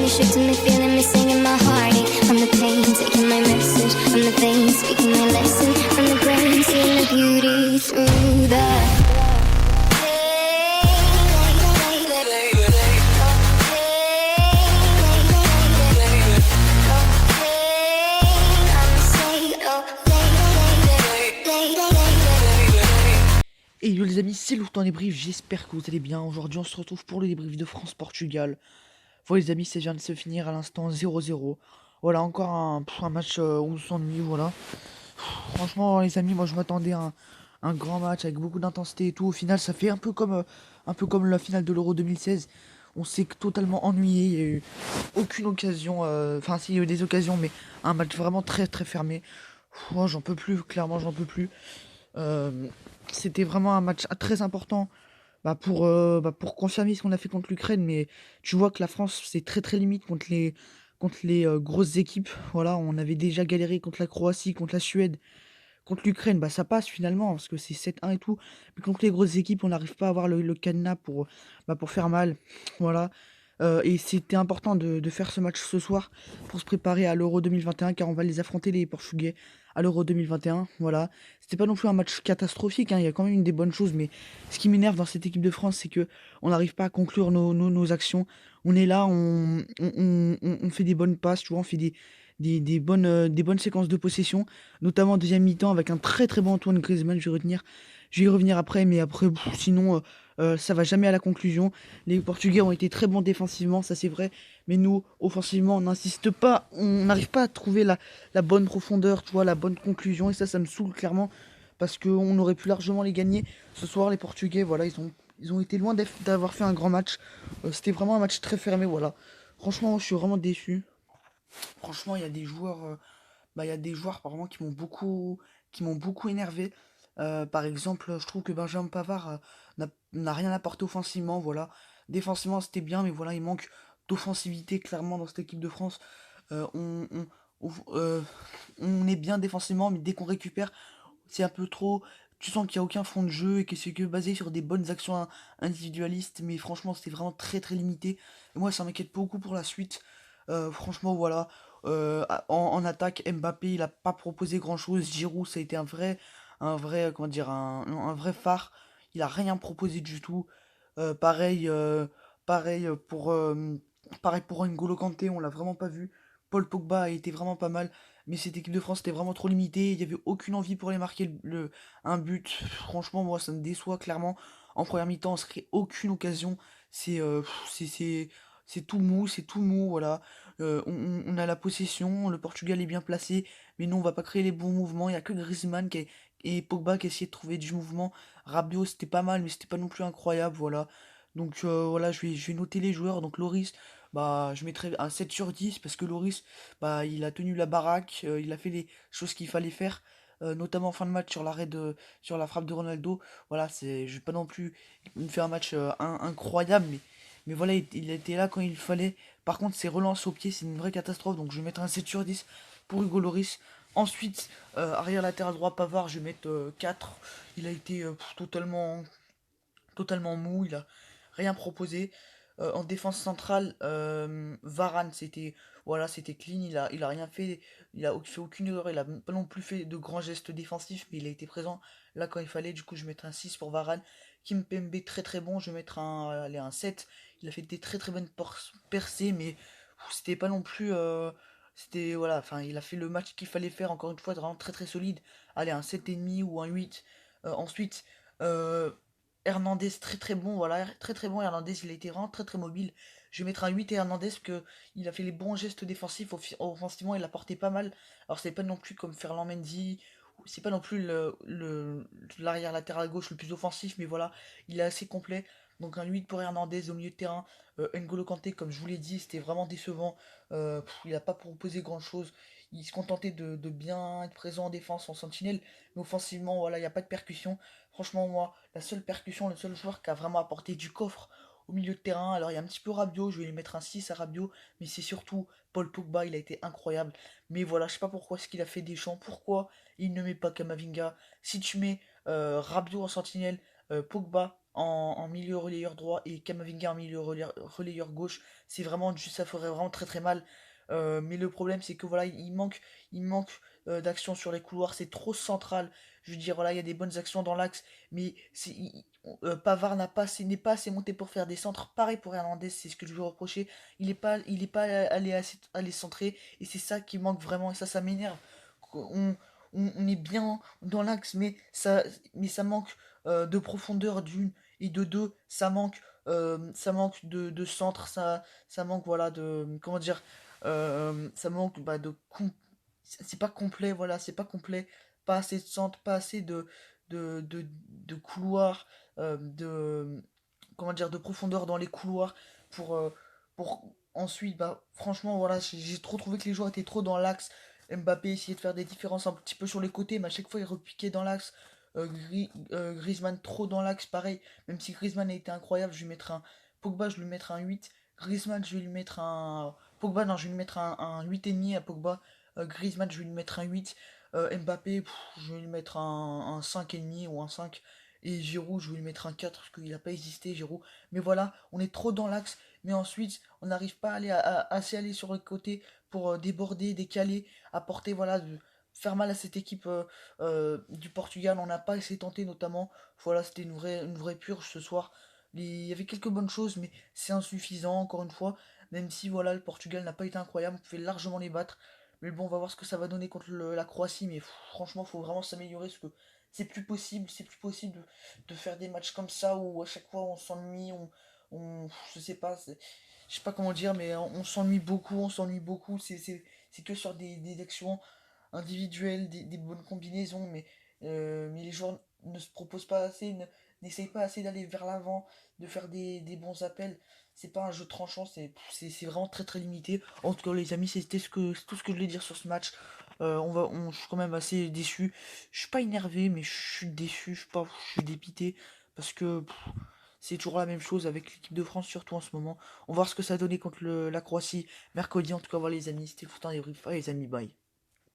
shifting me, feeling me, singing my heartache. From the pain, taking my message. From the veins, speaking my lesson. From the brain, seeing the beauty through the Et yo les amis, c'est Lourd en débrief, j'espère que vous allez bien. Aujourd'hui on se retrouve pour le débrief de France-Portugal. Voilà les amis, ça vient de se finir à l'instant 0-0. Voilà, encore un match où on s'ennuie, voilà. Franchement les amis, moi je m'attendais à un grand match avec beaucoup d'intensité et tout. Au final ça fait un peu comme la finale de l'Euro 2016. On s'est totalement ennuyé, il n'y a eu aucune occasion, enfin si, il y a eu des occasions, mais un match vraiment très très fermé. Moi j'en peux plus, clairement j'en peux plus. Euh, C'était vraiment un match très important, pour confirmer ce qu'on a fait contre l'Ukraine, mais tu vois que la France, c'est très très limite contre les grosses équipes. Voilà, on avait déjà galéré contre la Croatie, contre la Suède, contre l'Ukraine, ça passe finalement, parce que c'est 7-1 et tout. Mais contre les grosses équipes, on n'arrive pas à avoir le cadenas pour faire mal. Voilà. Et c'était important de faire ce match ce soir pour se préparer à l'Euro 2021, car on va les affronter, les Portugais, à l'Euro 2021. Voilà. C'était pas non plus un match catastrophique, hein, il y a quand même une des bonnes choses, mais ce qui m'énerve dans cette équipe de France, c'est que on n'arrive pas à conclure nos actions. On est là, on fait des bonnes passes, tu vois, on fait des bonnes séquences de possession, notamment en deuxième mi-temps avec un très très bon Antoine Griezmann, je vais y revenir après, mais après, sinon, ça va jamais à la conclusion. Les Portugais ont été très bons défensivement, ça c'est vrai, mais nous, offensivement, on n'insiste pas, on n'arrive pas à trouver la bonne profondeur, tu vois, la bonne conclusion, et ça me saoule clairement, parce qu'on aurait pu largement les gagner. Ce soir, les Portugais, voilà, ils ont été loin d'avoir fait un grand match. C'était vraiment un match très fermé, voilà. Franchement, je suis vraiment déçu. Franchement, il y a des joueurs, il y a des joueurs apparemment qui m'ont beaucoup énervé. Par exemple, je trouve que Benjamin Pavard n'a rien apporté offensivement, voilà. Défensivement, c'était bien, mais voilà, il manque d'offensivité clairement dans cette équipe de France. Euh, on, on, on est bien défensivement, mais dès qu'on récupère, c'est un peu trop. Tu sens qu'il n'y a aucun fond de jeu et que c'est que basé sur des bonnes actions individualistes, mais franchement, c'était vraiment très très limité. Et moi, ça m'inquiète beaucoup pour la suite. Franchement, voilà. En attaque, Mbappé, il a pas proposé grand-chose. Giroud, ça a été comment dire, un vrai phare. Il a rien proposé du tout. Euh, pareil, euh, pareil pareil pour N'Golo Kanté, on l'a vraiment pas vu. Paul Pogba a été vraiment pas mal, mais cette équipe de France était vraiment trop limitée. Il y avait aucune envie pour les marquer un but. Franchement, moi, ça me déçoit clairement. En première mi-temps, on se crée aucune occasion. C'est euh, c'est c'est c'est tout mou, voilà. On a la possession, le Portugal est bien placé, mais nous on va pas créer les bons mouvements. Il y a que et Pogba qui essayaient de trouver du mouvement. Rabiot c'était pas mal, mais c'était pas non plus incroyable, voilà. Donc voilà, je vais noter les joueurs. Donc Loris, je mettrai un 7 sur 10 parce que Loris, il a tenu la baraque, il a fait les choses qu'il fallait faire. Notamment en fin de match sur la frappe de Ronaldo. Voilà, je vais pas non plus me faire un match incroyable, mais voilà, il était là quand il fallait. Par contre, ses relances au pied, c'est une vraie catastrophe. Donc, je vais mettre un 7 sur 10 pour Hugo Loris. Ensuite, arrière latéral droit, Pavard, je vais mettre 4. Il a été totalement mou, il a rien proposé. En défense centrale, Varane, c'était clean, il a rien fait, il a fait aucune erreur, il a pas non plus fait de grands gestes défensifs, mais il a été présent là quand il fallait. Du coup, je vais mettre un 6 pour Varane. Kimpembe, très très bon, je vais mettre un 7. Il a fait des très très bonnes percées, mais c'était pas non plus. Voilà, enfin, il a fait le match qu'il fallait faire, encore une fois, vraiment très très solide. Allez, un 7,5 ou un 8. Ensuite, euh, Hernandez, très très bon, voilà, très très bon. Hernandez, il a été vraiment très très mobile. Je vais mettre un 8 et Hernandez parce que il a fait les bons gestes défensifs. Offensivement, il a porté pas mal. Alors, c'est pas non plus comme Ferland Mendy, c'est pas non plus l'arrière latéral gauche le plus offensif, mais voilà, il est assez complet. Donc, un 8 pour Hernandez au milieu de terrain. N'Golo Kanté, comme je vous l'ai dit, c'était vraiment décevant. Il n'a pas proposé grand chose. Il se contentait de bien être présent en défense, en sentinelle, mais offensivement, voilà, il n'y a pas de percussion. Franchement, moi, la seule percussion, le seul joueur qui a vraiment apporté du coffre au milieu de terrain, alors il y a un petit peu Rabiot, je vais lui mettre un 6 à Rabiot, mais c'est surtout Paul Pogba, il a été incroyable. Mais voilà, je sais pas pourquoi ce qu'il a fait Deschamps, pourquoi il ne met pas Kamavinga. Si tu mets Rabiot en sentinelle, Pogba en milieu relayeur droit et Kamavinga en milieu relayeur gauche, ça ferait vraiment très très mal. Mais le problème c'est que voilà, il manque d'action sur les couloirs, c'est trop central. Je veux dire, voilà, il y a des bonnes actions dans l'axe, mais Pavard n'est pas assez monté pour faire des centres. Pareil pour Hernandez, c'est ce que je veux reprocher. Il est pas allé centrer, et c'est ça qui manque vraiment, et ça m'énerve. On est bien dans l'axe, mais ça manque de profondeur d'une, et de deux, ça manque de centre, ça manque, voilà, comment dire, ça manque, c'est pas complet, voilà, c'est pas complet, pas assez de centre, pas assez de couloirs, comment dire, de profondeur dans les couloirs pour ensuite, franchement, voilà, j'ai trop trouvé que les joueurs étaient trop dans l'axe. Mbappé essayait de faire des différences un petit peu sur les côtés, mais à chaque fois il repiquait dans l'axe. Griezmann trop dans l'axe, pareil. Même si Griezmann a été incroyable, je vais lui mettre un. Pogba, je vais lui mettre un 8. Griezmann, je vais lui mettre un. Pogba, non, je vais lui mettre un 8,5 à Pogba. Griezmann, je vais lui mettre un 8. Mbappé, je vais lui mettre un 5,5 ou un 5. Et Giroud, je vais lui mettre un 4 parce qu'il n'a pas existé, Giroud. Mais voilà, on est trop dans l'axe. Mais ensuite, on n'arrive pas assez aller sur le côté pour déborder, décaler, apporter, voilà, faire mal à cette équipe du Portugal. On n'a pas assez tenté, notamment. Voilà, c'était une vraie purge ce soir. Il y avait quelques bonnes choses, mais c'est insuffisant, encore une fois. Même si, voilà, le Portugal n'a pas été incroyable, on pouvait largement les battre. Mais bon, on va voir ce que ça va donner contre la Croatie. Mais franchement, il faut vraiment s'améliorer, parce que c'est plus possible de faire des matchs comme ça où à chaque fois on s'ennuie, je sais pas, je sais pas comment dire, mais on s'ennuie beaucoup. C'est que sur des actions individuelles, des bonnes combinaisons, mais les joueurs ne se proposent pas assez, n'essayent pas assez d'aller vers l'avant, de faire des bons appels. C'est pas un jeu tranchant, c'est vraiment très très limité. En tout cas, les amis, c'est tout ce que je voulais dire sur ce match. Je suis quand même assez déçu. Je suis pas énervé, mais je suis déçu, je suis dépité, parce que c'est toujours la même chose avec l'équipe de France, surtout en ce moment. On va voir ce que ça a donné contre la Croatie mercredi. En tout cas, voilà les amis, c'était le temps des briefs. Allez les amis, bye.